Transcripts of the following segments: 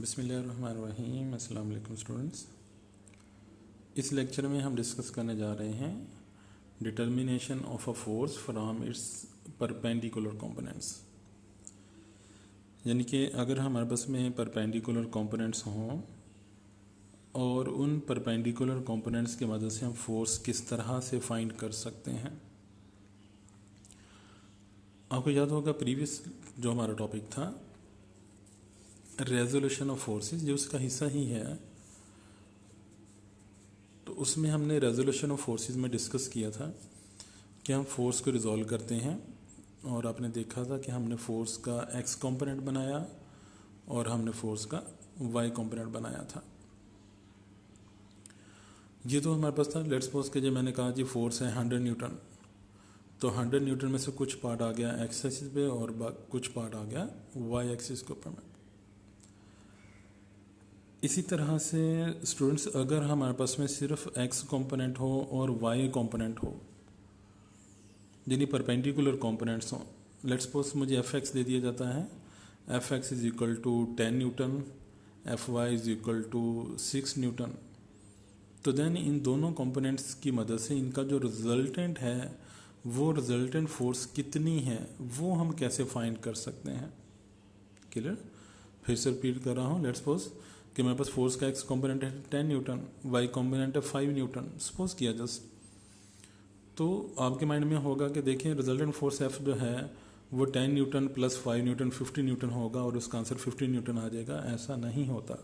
बिस्मिल्लाहिर्रहमानिर्रहीम। अस्सलाम वालेकुम स्टूडेंट्स। इस लेक्चर में हम डिस्कस करने जा रहे हैं determination of a force from its perpendicular components. यानी कि अगर हमारे पास में परपेंडिकुलर कंपोनेंट्स हों और उन परपेंडिकुलर कंपोनेंट्स की मदद से हम फोर्स किस तरह से फाइंड कर सकते हैं। आपको याद होगा प्रीवियस जो हमारा टॉपिक था रेजोल्यूशन ऑफ फोर्सेस, जो उसका हिस्सा ही है, तो उसमें हमने रेजोल्यूशन ऑफ फोर्सेस में डिस्कस किया था कि हम फोर्स को रिजॉल्व करते हैं। और आपने देखा था कि हमने फोर्स का एक्स कंपोनेंट बनाया और हमने फोर्स का वाई कंपोनेंट बनाया था। ये तो हमारे पास था। लेट्स सपोज कि जो मैंने कहा जी फोर्स है 100 न्यूटन, तो 100 न्यूटन में से कुछ पार्ट आ गया एक्स एक्सिस पे और कुछ पार्ट आ गया वाई एक्सिस के ऊपर में। इसी तरह से स्टूडेंट्स, अगर हमारे पास में सिर्फ एक्स कंपोनेंट हो और वाई कंपोनेंट हो, यानी परपेंडिकुलर कंपोनेंट्स हों, लेट्स सपोज मुझे एफ एक्स दे दिया जाता है, F X is equal to 10 newton, F Y is equal to 6 newton. तो देन इन दोनों कंपोनेंट्स की मदद से इनका जो रिजल्टेंट है, वो रिजल्टेंट फोर्स कितनी है, वो हम कैसे फाइंड कर सकते हैं। क्लियर? फिर से रिपीट कर रहा हूँ। लेट्स सपोज कि मेरे पास फोर्स का एक्स कंपोनेंट है 10 न्यूटन, वाई कंपोनेंट है 5 न्यूटन, सपोज किया जस्ट। तो आपके माइंड में होगा कि देखिए रिजल्टेंट फोर्स एफ जो है वो 10 न्यूटन प्लस 5 न्यूटन 50 न्यूटन होगा और उसका आंसर 50 न्यूटन आ जाएगा। ऐसा नहीं होता।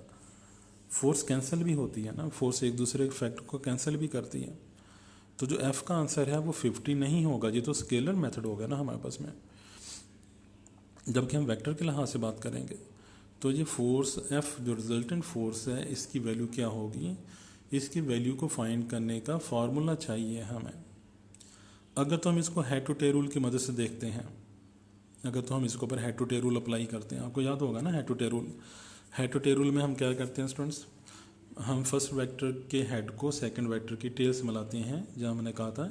फोर्स कैंसिल भी होती है ना, फोर्स एक दूसरे फैक्टर को कैंसिल भी करती है। तो जो एफ का आंसर है वो 50 नहीं होगा। ये तो स्केलर मेथड होगा ना हमारे पास में, जबकि हम वेक्टर के लिहाज से बात करेंगे। तो ये फोर्स एफ जो रिजल्टेंट फोर्स है, इसकी वैल्यू क्या होगी, इसकी वैल्यू को फाइंड करने का फार्मूला चाहिए हमें। अगर तो हम इसको हेड टू टेल रूल की मदद से देखते हैं, अगर तो हम इसके ऊपर head to tail rule apply करते हैं, आपको याद होगा ना head to tail rule. Head to tail rule में हम क्या करते हैं स्टूडेंट्स, हम फर्स्ट वेक्टर के हेड को सेकंड वेक्टर की टेल से मिलाते हैं। जहाँ मैंने कहा था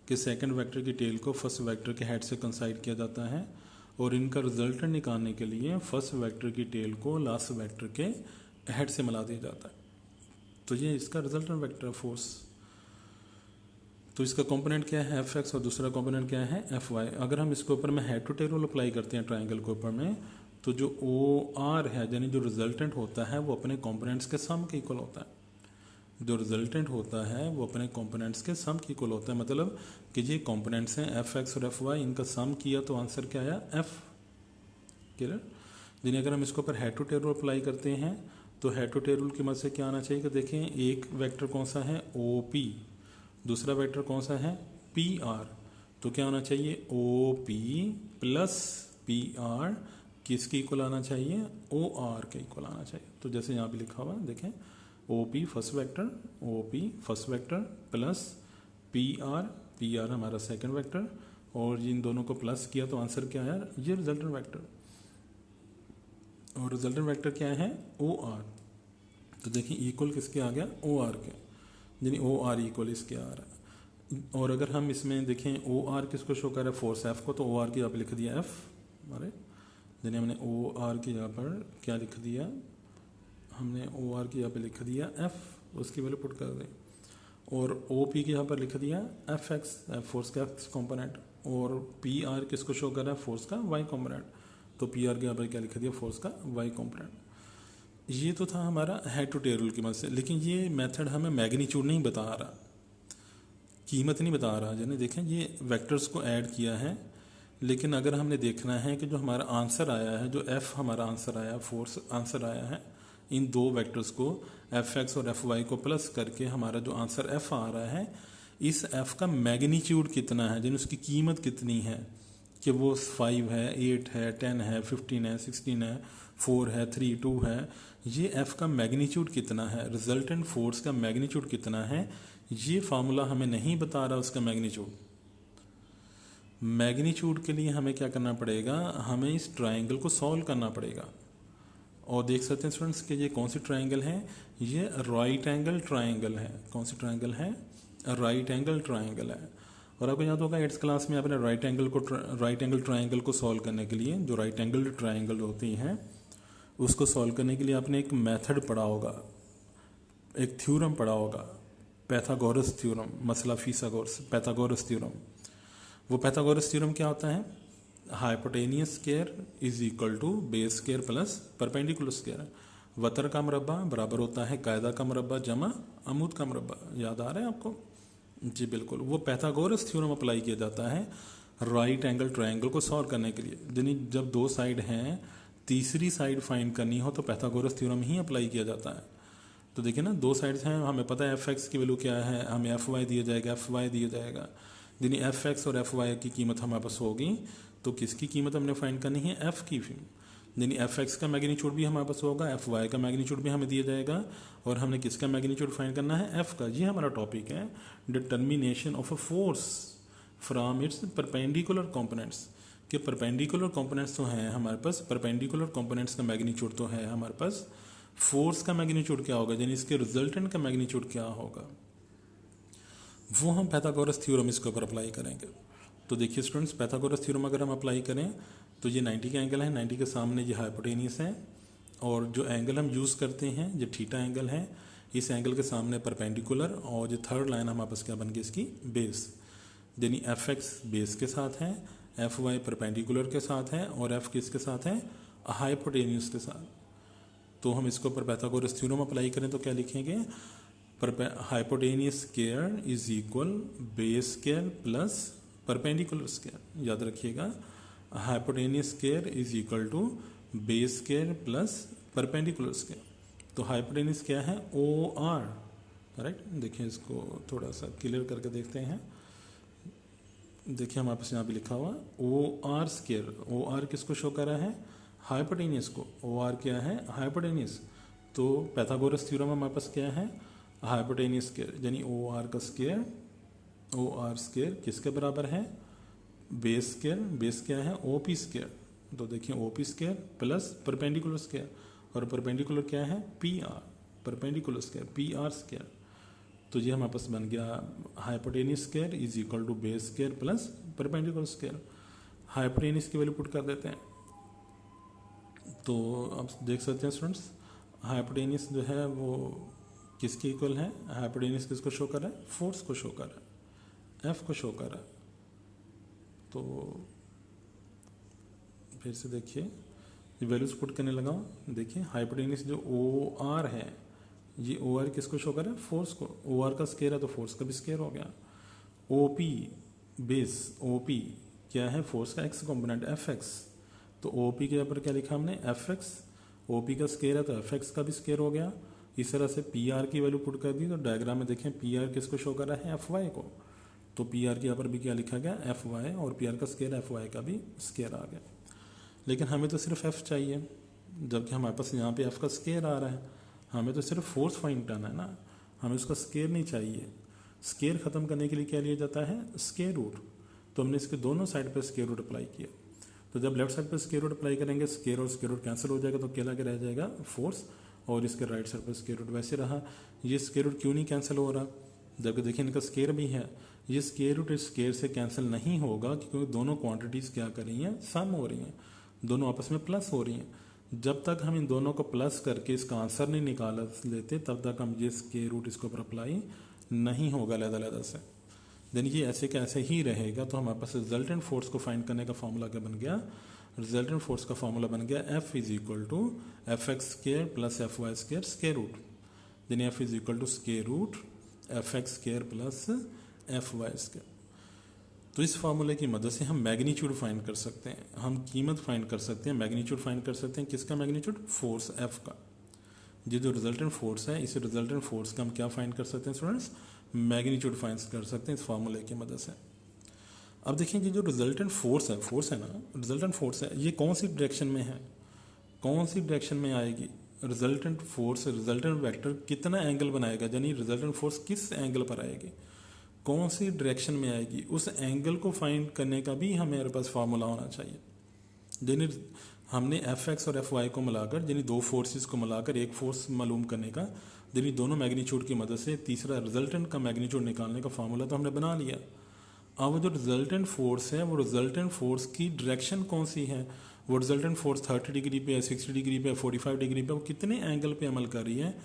कि सेकंड वेक्टर की टेल को फर्स्ट वेक्टर के हेड से कंसाइड किया जाता है और इनका रिजल्टेंट निकालने के लिए फर्स्ट वेक्टर की टेल को लास्ट वेक्टर के हेड से मिला दिया जाता है। तो ये इसका रिजल्टेंट वेक्टर फोर्स। तो इसका कंपोनेंट क्या है एफ एक्स और दूसरा कंपोनेंट क्या है एफ वाई। अगर हम इसके ऊपर में head to tail rule apply करते हैं ट्राइंगल के ऊपर में, तो जो ओ आर है यानी जो रिजल्टेंट होता है वो अपने कंपोनेंट्स के सम के इक्वल होता है। जो रिजल्टेंट होता है वो अपने कंपोनेंट्स के सम के इक्वल होता है। मतलब कि ये कंपोनेंट्स हैं एफ एक्स और एफ वाई, इनका सम किया तो आंसर क्या आया एफ। क्लियर? जिन्हें अगर हम इसके ऊपर head to tail rule apply करते हैं तो हेड टू टेल रूल की मदद से क्या आना चाहिए कि देखें एक वेक्टर कौन सा है ओ पी, दूसरा वेक्टर कौन सा है पी आर। तो क्या होना चाहिए O P plus P R किसके इक्वल आना चाहिए ओ आर के इक्वल आना चाहिए। तो जैसे यहाँ भी लिखा हुआ देखें O P first vector, O P first vector plus P R हमारा सेकंड वेक्टर, और इन दोनों को प्लस किया तो आंसर क्या आया, ये रिजल्टेंट वेक्टर। और रिजल्टेंट वेक्टर क्या है ओ आर। तो देखिए इक्वल किसके आ गया ओ आर के, यानी ओ आर इक्वल इसके आ रहा है। और अगर हम इसमें देखें ओ आर किसको शो कर रहा है फोर्स एफ को, तो ओ आर की यहाँ पे लिख दिया एफ हमारे, यानी हमने ओ आर की यहाँ पर क्या लिख दिया, हमने ओ आर की यहाँ पे लिख दिया एफ, उसकी वैल्यू पुट कर दी। और ओ पी की यहाँ पर लिख दिया एफ एक्स, फोर्स का एक्स कॉम्पोनेंट, और पी आर किसको शो कर रहा है फोर्स का वाई कॉम्पोनेंट। तो पी आर के यहाँ पर क्या लिख दिया फोर्स का वाई कॉम्पोनेंट। ये तो था हमारा हेड टू टेल रूल की मदद से। लेकिन ये मेथड हमें मैग्नीट्यूड नहीं बता रहा, कीमत नहीं बता रहा। यानी देखें ये वेक्टर्स को ऐड किया है, लेकिन अगर हमने देखना है कि जो हमारा आंसर आया है, जो एफ हमारा आंसर आया, फोर्स आंसर आया है, इन दो वेक्टर्स को एफ एक्स और एफ वाई को प्लस करके हमारा जो आंसर एफ आ रहा है, इस एफ का मैग्नीट्यूड कितना है, यानी उसकी कीमत कितनी है, कि वो 5 है 8 है 10 है 15 है 16 है 4 है 3 2 है, ये एफ का मैग्नीट्यूड कितना है, रिजल्टेंट फोर्स का मैग्नीट्यूड कितना है, ये फार्मूला हमें नहीं बता रहा उसका मैग्नीट्यूड। मैग्नीट्यूड के लिए हमें क्या करना पड़ेगा, हमें इस ट्राइंगल को सॉल्व करना पड़ेगा। और देख सकते हैं स्टूडेंट्स कि ये कौन सी ट्राइंगल है, ये राइट एंगल ट्राइंगल है। कौन सी ट्राइंगल है, राइट एंगल ट्राइंगल है। और आपको याद होगा 8th क्लास में आपने राइट एंगल ट्राइंगल को सॉल्व करने के लिए जो राइट एंगल ट्राइंगल होती हैं उसको सॉल्व करने के लिए आपने एक मेथड पढ़ा होगा, एक थ्योरम पढ़ा होगा, पैथागोरस थ्योरम, मसला फीसागोरस पैथागोरस थ्योरम। वो पैथागोरस थ्योरम क्या होता है? Hypotenuse square is equal to base square plus perpendicular square. वतर का मरबा बराबर होता है कायदा का मरबा जमा अमूद का मरबा। याद आ रहा है आपको? जी बिल्कुल। वो पैथागोरस थ्योरम अप्लाई किया जाता है राइट एंगल ट्रायंगल को सॉल्व करने के लिए। यानी जब दो साइड हैं, तीसरी साइड फाइंड करनी हो तो पैथागोरस थ्योरम ही अप्लाई किया जाता है। तो देखिए ना, दो साइड्स हैं, हमें पता है एफ एक्स की वैल्यू क्या है, हमें एफ वाई दिया जाएगा, एफ वाई दिया जाएगा। यानी एफ एक्स और एफ वाई की कीमत हमारे पास होगी, तो किसकी कीमत हमने फाइंड करनी है? एफ की। यानी एफ एक्स का मैग्नीट्यूड भी हमारे पास होगा, एफ वाई का मैग्नीट्यूड भी हमें दिया जाएगा, और हमने किसका मैग्नीट्यूड फाइंड करना है? एफ का। ये हमारा टॉपिक है, determination of a force from its perpendicular components. कि परपेंडिकुलर कंपोनेंट्स तो हैं हमारे पास, परपेंडिकुलर कंपोनेंट्स का मैग्नीट्यूड तो है हमारे पास, फोर्स का मैग्नीट्यूड क्या होगा, यानी इसके रिजल्टेंट का मैग्नीट्यूड क्या होगा, वो हम पैथागोरस थ्योरम इसके ऊपर अप्लाई करेंगे। तो देखिए स्टूडेंट्स, पैथागोरस थ्योरम अगर हम अप्लाई करें तो ये 90 का एंगल है, 90 के सामने ये हाइपोटेनियस है, और जो एंगल हम यूज़ करते हैं जो थीटा एंगल है, इस एंगल के सामने परपेंडिकुलर, और जो थर्ड लाइन हमारे पास क्या बन गई इसकी? बेस। यानी एफ एक्स बेस के साथ है, एफ वाई परपेंडिकुलर के साथ है, और एफ किसके साथ है? हाइपोटेनियस के साथ। तो हम इसके ऊपर पैथागोरस थ्योरम अप्लाई करें तो क्या लिखेंगे? Hypotenuse square is equal base square plus perpendicular square. याद रखिएगा, hypotenuse square is equal to base square plus perpendicular square. तो हाइपोटेनियस क्या है? O R. करेक्ट। देखिए इसको थोड़ा सा क्लियर करके देखते हैं। देखिए हमारे पास यहाँ पे लिखा हुआ O R square. O R किसको शो कर रहा है? हाइपोटेनियस को। ओ आर क्या है? हाइपोटेनियस। तो पैथागोरस थ्योरम हमारे पास क्या है? हाइपोटेनियस स्क्वायर, यानी ओ आर का स्क्वायर, ओ आर स्क्वायर किसके बराबर है? Base square. बेस क्या है? O P square. तो देखिए O P square plus perpendicular square, और परपेंडिकुलर क्या है? P R. Perpendicular square P R square. तो ये हमारे पास बन गया hypotenuse square is equal to base square plus perpendicular square. Hypotenuse की वैल्यू पुट कर देते हैं, तो आप देख सकते हैं स्टूडेंट्स, हाइपोटेनियस जो है वो किसके इक्वल है? हाइपोटेनियस किसको शो कर रहा है? फोर्स को शो कर रहा है, एफ को शो कर रहा है। तो फिर से देखिए वैल्यूज पुट करने लगा हूँ। देखिए हाइपोटेनियस जो ओ आर है, ये ओ आर किसको शो कर रहा है? फोर्स को। ओ आर का स्केयर है तो फोर्स का भी स्केयर हो गया। O P base, O P क्या है? फोर्स का एक्स कॉम्पोनेंट एफ एक्स। तो ओ पी के ऊपर क्या लिखा हमने? F x. ओ पी का स्केयर है तो एफ एक्स का भी स्केयर हो गया। इस तरह से पी आर की वैल्यू पुट कर दी, तो डायग्राम में देखें पी आर किसको शो कर रहा है? एफ वाई को। तो पी आर के यहाँ पर भी क्या लिखा गया? एफ वाई, और पी आर का स्केयर एफ वाई का भी स्केयर आ गया। लेकिन हमें तो सिर्फ एफ चाहिए, जबकि हमारे पास यहाँ पे एफ का स्केयर आ रहा है। हमें तो सिर्फ फोर्स फाइंड करना है ना, हमें उसका स्केयर नहीं चाहिए। स्केयर खत्म करने के लिए क्या लिया जाता है? Square root. तो हमने इसके दोनों साइड पर स्केयर रूट अप्लाई किया। तो जब लेफ्ट साइड पर स्केयर रूट अप्लाई करेंगे, स्केयर और स्केयर रूट कैंसिल हो जाएगा, तो क्या लगे रह जाएगा? फोर्स। और इसके राइट साइड पर स्केयर रूट वैसे रहा। ये स्केयर रूट क्यों नहीं कैंसिल हो रहा? जबकि देखिए इनका स्केयर भी है। ये स्केयर रूट इस स्केयर से कैंसिल नहीं होगा, क्योंकि दोनों क्वांटिटीज क्या कर रही हैं? सम हो रही हैं, दोनों आपस में प्लस हो रही हैं। जब तक हम इन दोनों को प्लस करके इसका आंसर नहीं निकाल लेते, तब तक हम ये स्केयर रूट इसके ऊपर अप्लाई नहीं होगा अलग-अलग से। देन ये ऐसे का ऐसे ही रहेगा। तो हमारे पास रिजल्टेंट फोर्स को फाइंड करने का फॉर्मूला क्या बन गया? रिजल्टेंट फोर्स का फॉर्मूला बन गया F is equal to F X square plus F Y square square root. Then F is equal to square root F X square plus F Y square. तो इस फार्मूले की मदद से हम मैग्नीट्यूड फाइंड कर सकते हैं, हम कीमत फाइंड कर सकते हैं, मैग्नीट्यूड फाइंड कर सकते हैं। किसका मैग्नीट्यूड? फोर्स एफ का। ये जो रिजल्टेंट फोर्स है, इस रिजल्टेंट फोर्स का हम क्या फाइंड कर सकते हैं स्टूडेंट्स? मैग्नीट्यूड फाइंड कर सकते हैं इस फार्मूले की मदद से। अब देखिए कि जो रिजल्टेंट फोर्स है ना, रिजल्टेंट फोर्स है, ये कौन सी डायरेक्शन में है, कौन सी डायरेक्शन में आएगी? रिजल्टेंट फोर्स, रिजल्टेंट वेक्टर कितना एंगल बनाएगा, यानी रिजल्टेंट फोर्स किस एंगल पर आएगी, कौन सी डायरेक्शन में आएगी, उस एंगल को फाइंड करने का भी हमारे पास फार्मूला होना चाहिए। यानी हमने एफ एक्स और एफ वाई को मिलाकर, यानी दो फोर्सेस को मिलाकर एक फोर्स मालूम करने का, यानी दोनों मैग्नीट्यूड की मदद से तीसरा रिजल्टेंट का मैग्नीट्यूड निकालने का फार्मूला तो हमने बना लिया। अब जो रिजल्टेंट फोर्स है, वो रिजल्टेंट फोर्स की डायरेक्शन कौन सी है, वो रिजल्टेंट फोर्स 30 डिग्री पे है, 60 डिग्री पे है, 45 डिग्री पे, वो कितने एंगल पे अमल कर रही है,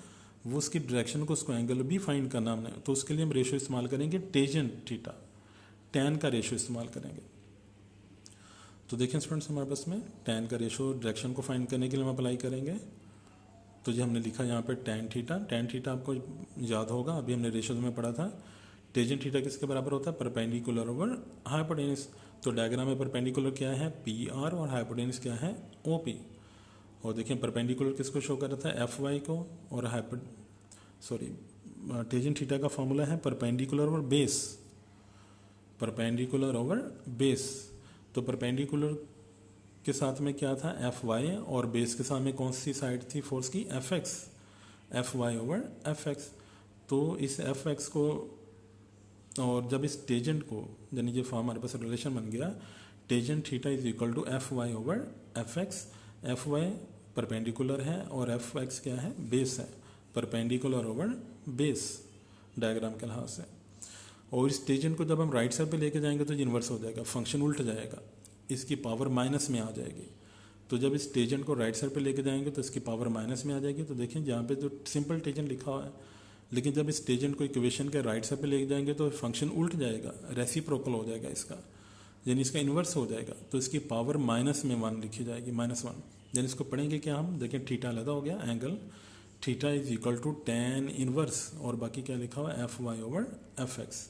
वो उसकी डायरेक्शन को, उसको एंगल भी फाइंड करना हमने। तो उसके लिए हम रेशियो इस्तेमाल करेंगे टेंजेंट थीटा, टैन का रेशियो इस्तेमाल करेंगे। तो देखें स्टूडेंट्स, हमारे पास में टैन का रेशियो डायरेक्शन को फाइंड करने के लिए हम अप्लाई करेंगे। तो जो हमने लिखा यहाँ पे टैन थीटा आपको याद होगा, अभी हमने रेशियोज में पढ़ा था। टेंजेंट थीटा किसके बराबर होता है, परपेंडिकुलर ओवर हाइपोटेन्यूज। तो डायग्राम में परपेंडिकुलर क्या है, पी आर, और हाइपोटेन्यूज क्या है, ओ पी। और देखिए परपेंडिकुलर किसको शो कर रहा था, एफ वाई को, और टेंजेंट थीटा का फॉर्मूला है perpendicular over base, perpendicular over base. तो परपेंडिकुलर के साथ में क्या था, एफ वाई, और बेस के साथ में कौन सी साइड थी फोर्स की, F X, F Y over F X. तो इस एफ एक्स को, और जब इस टेंजेंट को, यानी ये फॉर्म हमारे पास रिलेशन बन गया, tangent theta is equal to F Y over F X. F Y perpendicular है और एफ एक्स क्या है, बेस है, परपेंडिकुलर ओवर बेस डायग्राम के लिहाज से। और इस टेंजेंट को जब हम राइट साइड पे लेके जाएंगे तो इन्वर्स हो जाएगा, फंक्शन उल्ट जाएगा, इसकी पावर माइनस में आ जाएगी। तो जब इस टेंजेंट को राइट साइड पे लेके जाएंगे तो इसकी पावर माइनस में आ जाएगी। तो देखें यहाँ पे जो सिंपल टेंजेंट लिखा हुआ है, लेकिन जब इस टेंजेंट को इक्वेशन के राइट साइड पे लेके जाएंगे तो फंक्शन उल्ट जाएगा, रेसिप्रोकल हो जाएगा इसका, यानी इसका इन्वर्स हो जाएगा। तो इसकी पावर माइनस में 1 लिखी जाएगी, -1। यानी इसको पढ़ेंगे क्या हम, देखें थीटा अलग हो गया, angle theta is equal to tan inverse, और बाकी क्या लिखा हुआ है, F Y over F X.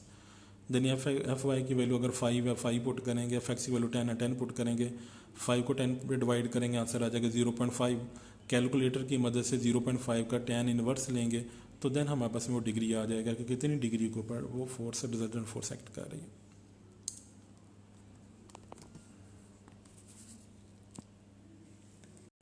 Then F Y की वैल्यू अगर 5 है 5 पुट करेंगे, एफ एक्स की वैल्यू 10 है 10 पुट करेंगे, 5 को 10 पे डिवाइड करेंगे, आंसर आ जाएगा 0.5। कैलकुलेटर की मदद से 0.5 का टैन इनवर्स लेंगे, तो देन हमारे पास में वो डिग्री आ जाएगा कि कितनी डिग्री के ऊपर वो फोर्स रिजल्टेंट फोर्स एक्ट कर रही है।